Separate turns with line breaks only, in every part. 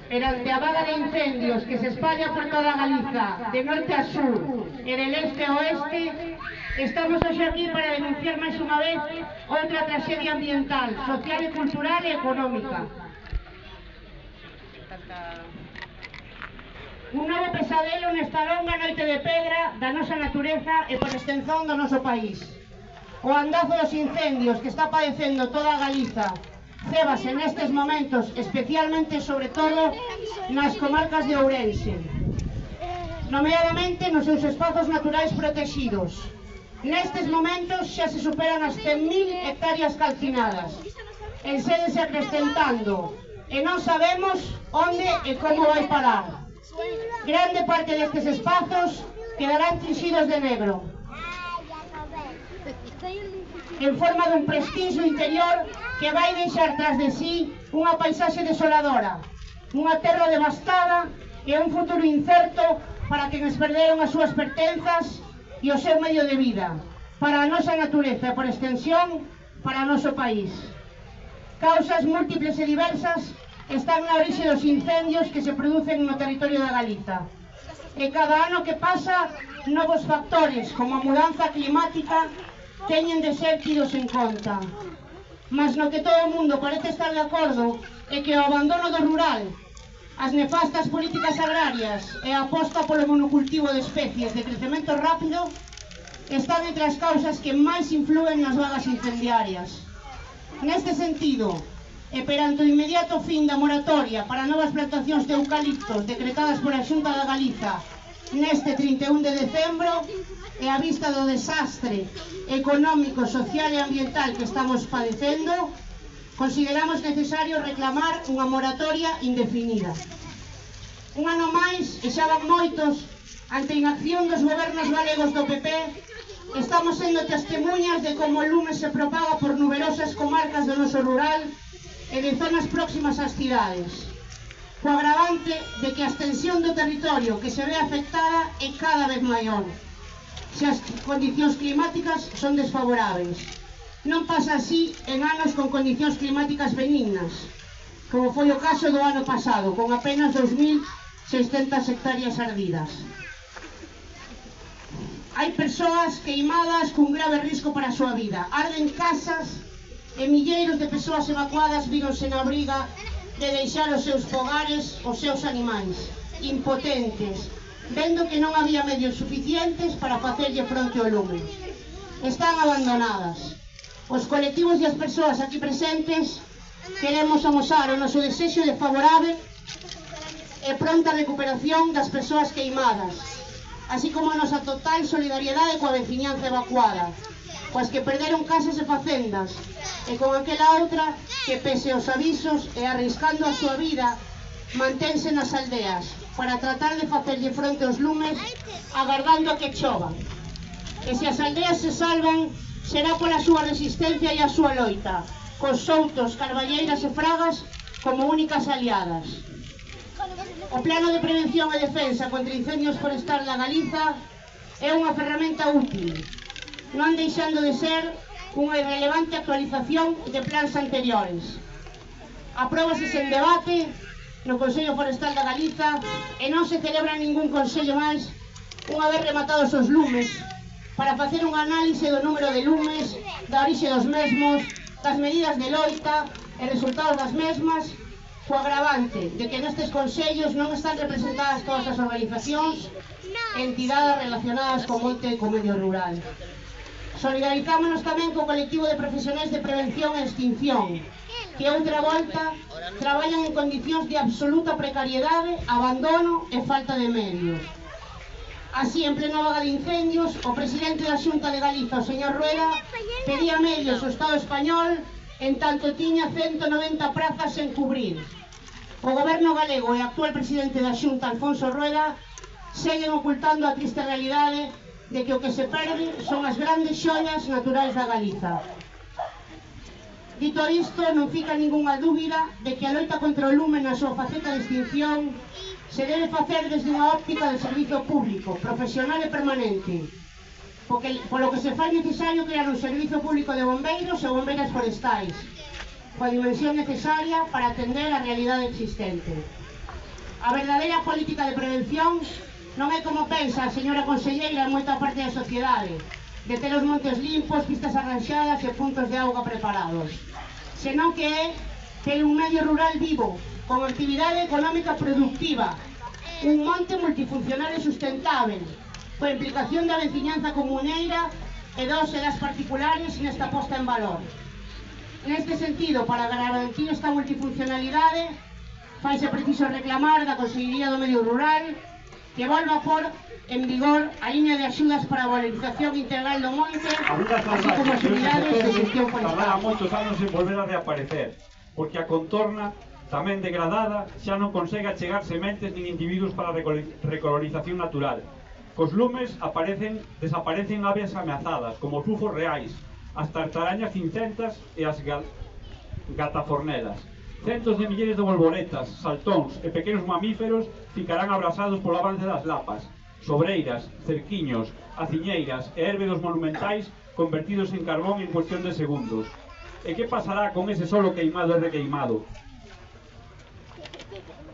Perante a vaga de incendios que se espalla por toda Galiza, de norte a sur e de leste a oeste, estamos hoxe aquí para denunciar máis unha vez outra traxedia ambiental, social e cultural e económica. Un novo pesadelo nesta longa noite de pedra da nosa natureza e por extensón do noso país. O andazo dos incendios que está padecendo toda a Galiza cébase nestes momentos, especialmente, sobre todo, nas comarcas de Ourense, nomeadamente nos seus espazos naturais protegidos. Nestes momentos xa se superan as 100.000 hectáreas calcinadas, en sédese acrecentando, e non sabemos onde e como vai parar. Grande parte destes espazos quedarán tinxidos de negro, en forma dun prestixio interior que vai deixar tras de sí unha paisaxe desoladora, unha terra devastada e un futuro incerto para quenes perderon as súas pertenzas e o seu medio de vida, para a nosa natureza e, por extensión, para o noso país. Causas múltiples e diversas están na orixe dos incendios que se producen no territorio da Galiza. E cada ano que pasa, novos factores, como a mudanza climática, teñen de ser tidos en conta. Mas no que todo o mundo parece estar de acordo é que o abandono do rural, as nefastas políticas agrarias e a aposta polo monocultivo de especies de crecemento rápido están entre as causas que máis influen nas vagas incendiarias. Neste sentido, e perante o inmediato fin da moratoria para novas plantacións de eucaliptos decretadas por a Xunta da Galiza neste 31 de decembro, e a vista do desastre económico, social e ambiental que estamos padecendo, consideramos necesario reclamar unha moratoria indefinida. Un ano máis, e xa van moitos, ante a inacción dos gobernos galegos do PP, estamos sendo testemunhas de como o lume se propaga por numerosas comarcas do noso rural e de zonas próximas ás cidades, co agravante de que a extensión do territorio que se ve afectada é cada vez maior, se as condicións climáticas son desfavorables. Non pasa así en anos con condicións climáticas benignas, como foi o caso do ano pasado, con apenas 2.600 hectáreas ardidas. Hai persoas queimadas cun grave risco para a súa vida. Arden casas e milleiros de persoas evacuadas víronse na obriga de deixar os seus fogares, os seus animais, impotentes, vendo que non había medios suficientes para facerlle fronte ao lume. Están abandonadas. Os colectivos e as persoas aquí presentes queremos amosar o noso desexo de favorable e pronta recuperación das persoas queimadas, así como a nosa total solidariedade coa veciñanza evacuada, coas que perderon casas e facendas, e con aquela outra que, pese aos avisos e arriscando a súa vida, mantense nas aldeas para tratar de facerlle fronte aos lumes, agardando a que chova. E se as aldeas se salvan, será pola súa resistencia e a súa loita, cos soutos, carballeiras e fragas como únicas aliadas. O Plano de Prevención e Defensa contra Incendios Forestal da Galiza é unha ferramenta útil, non deixando de ser unha irrelevante actualización de plans anteriores. Apróbase sen debate no Consello Forestal da Galiza e non se celebra ningún consello máis unha vez rematados os lumes para facer un análise do número de lumes, da orixe dos mesmos, das medidas de loita e resultados das mesmas, co agravante de que nestes consellos non están representadas todas as organizacións e entidades relacionadas co monte e co medio rural. Solidarizámonos tamén co colectivo de profesionais de prevención e extinción, que outra volta traballan en condicións de absoluta precariedade, abandono e falta de medios. Así, en plena vaga de incendios, o presidente da Xunta de Galiza, o señor Rueda, pedía medios ao Estado español en tanto tiña 190 prazas sen cubrir. O goberno galego e actual presidente da Xunta, Alfonso Rueda, seguen ocultando a triste realidade de que o que se perde son as grandes xollas naturais da Galiza. Dito isto, non fica ningunha dúbida de que a loita contra o lume na súa faceta de extinción se debe facer desde unha óptica de servizo público, profesional e permanente, polo que se fai necesario crear un servizo público de bombeiros e bombeiras forestais, coa dimensión necesaria para atender a realidade existente. A verdadeira política de prevención non é como pensa a señora conselleira en moita parte da sociedade, de ter os montes limpos, pistas arranxadas e puntos de auga preparados, senón que é ter un medio rural vivo, con actividade económica productiva, un monte multifuncional e sustentável, coa implicación da veciñanza comuneira e dos e das particulares nesta posta en valor. Neste sentido, para garantir esta multifuncionalidade, faise preciso reclamar da Consellería do Medio Rural que volva a por en vigor a liña de axudas para a valorización integral do monte, así como as unidades de gestión forestal.
Tardará moitos anos en volver a reaparecer, porque a contorna, tamén degradada, xa non consegue achegar sementes nin individuos para a recolonización natural. Cos lumes desaparecen aves ameazadas, como os bufos reais, as tartarañas cincentas e as gatafornelas. Centos de milleres de bolboretas, saltóns e pequenos mamíferos ficarán abrasados polo avance das lapas, sobreiras, cerquiños, aciñeiras e érbedos monumentais convertidos en carbón en cuestión de segundos. E que pasará con ese solo queimado e requeimado?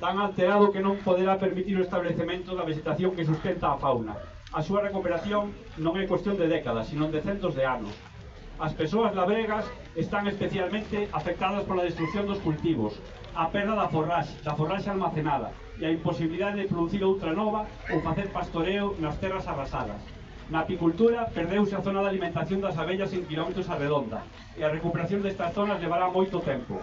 Tan alterado que non poderá permitir o establecemento da vegetación que sustenta a fauna. A súa recuperación non é cuestión de décadas, sino de centos de anos. As persoas labregas están especialmente afectadas pola destrucción dos cultivos, a perda da forraxe almacenada e a imposibilidade de producir outra nova ou facer pastoreo nas terras arrasadas. Na apicultura perdeuse a zona de alimentación das abellas en kilómetros a redonda e a recuperación destas zonas levará moito tempo.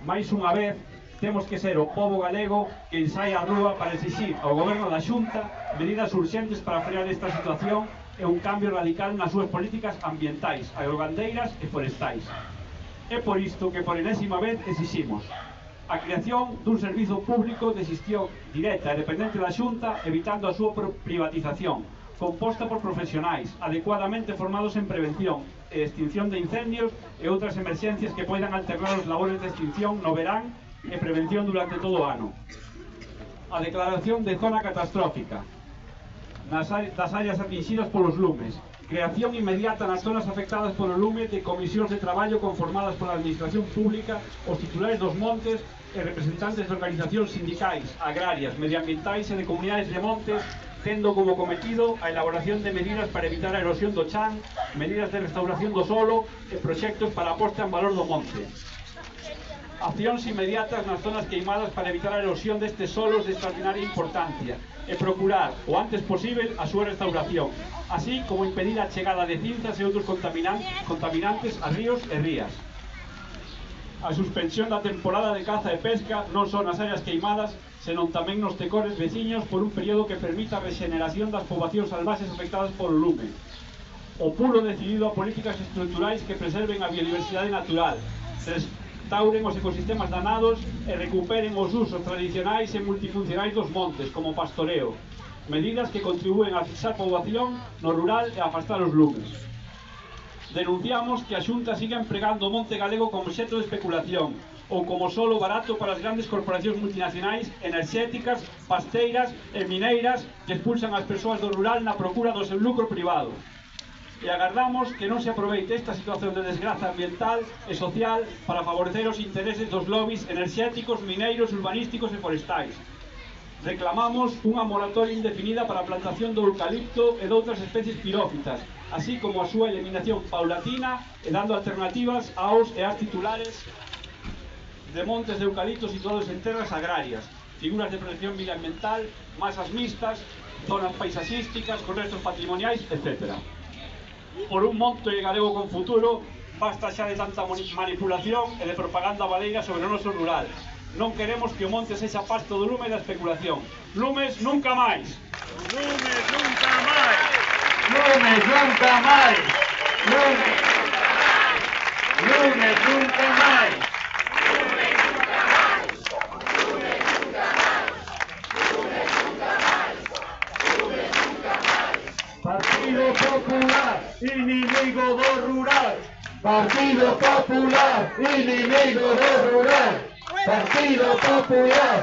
Mais unha vez, temos que ser o pobo galego que ensaia a rúa para exixir ao goberno da Xunta medidas urxentes para frear esta situación e un cambio radical nas súas políticas ambientais, agrogandeiras e forestais. É por isto que por enésima vez exiximos a creación dun servizo público de xestión directa e dependente da Xunta, evitando a súa privatización, composta por profesionais adecuadamente formados en prevención e extinción de incendios e outras emerxencias que poidan alternar os labores de extinción no verán e prevención durante todo o ano. A declaración de zona catastrófica das áreas atingidas polos lumes, creación inmediata nas zonas afectadas polo lume de comisións de traballo conformadas pola administración pública, os titulares dos montes e representantes de organizacións sindicais, agrarias, medioambientais e de comunidades de montes, tendo como cometido a elaboración de medidas para evitar a erosión do chan, medidas de restauración do solo e proxectos para a posta en valor do monte. Accións inmediatas nas zonas queimadas para evitar a erosión destes solos de extraordinaria importancia e procurar o antes posible a súa restauración, así como impedir a chegada de cinzas e outros contaminantes a ríos e rías. A suspensión da temporada de caza e pesca non só nas áreas queimadas, senón tamén nos tecores veciños por un período que permita a regeneración das poboacións salvaxes afectadas polo lume. O pulo decidido a políticas estruturais que preserven a biodiversidade natural, restauren os ecosistemas danados e recuperen os usos tradicionais e multifuncionais dos montes, como pastoreo, medidas que contribúen a fixar poboación no rural e a afastar os lumes. Denunciamos que a Xunta siga empregando o monte galego como obxecto de especulación ou como solo barato para as grandes corporacións multinacionais enerxéticas, pasteiras e mineiras que expulsan as persoas do rural na procura do seu lucro privado. E agardamos que non se aproveite esta situación de desgraza ambiental e social para favorecer os intereses dos lobbies enerxéticos, mineiros, urbanísticos e forestais. Reclamamos unha moratoria indefinida para a plantación do eucalipto e doutras especies pirófitas, así como a súa eliminación paulatina e dando alternativas aos e ás titulares de montes de eucaliptos situados en terras agrarias, figuras de protección medioambiental, masas mixtas, zonas paisaxísticas con restos patrimoniais, etc. Por un monte galego con futuro, basta xa de tanta manipulación e de propaganda baleira sobre o noso rural. Non queremos que o monte sexa pasto do lume e da especulación. Lumes nunca máis! Lumes nunca máis! Lumes nunca máis! Lumes nunca máis! Partido Popular, inimigo do rural. Partido Popular, inimigo do rural. Partido Popular,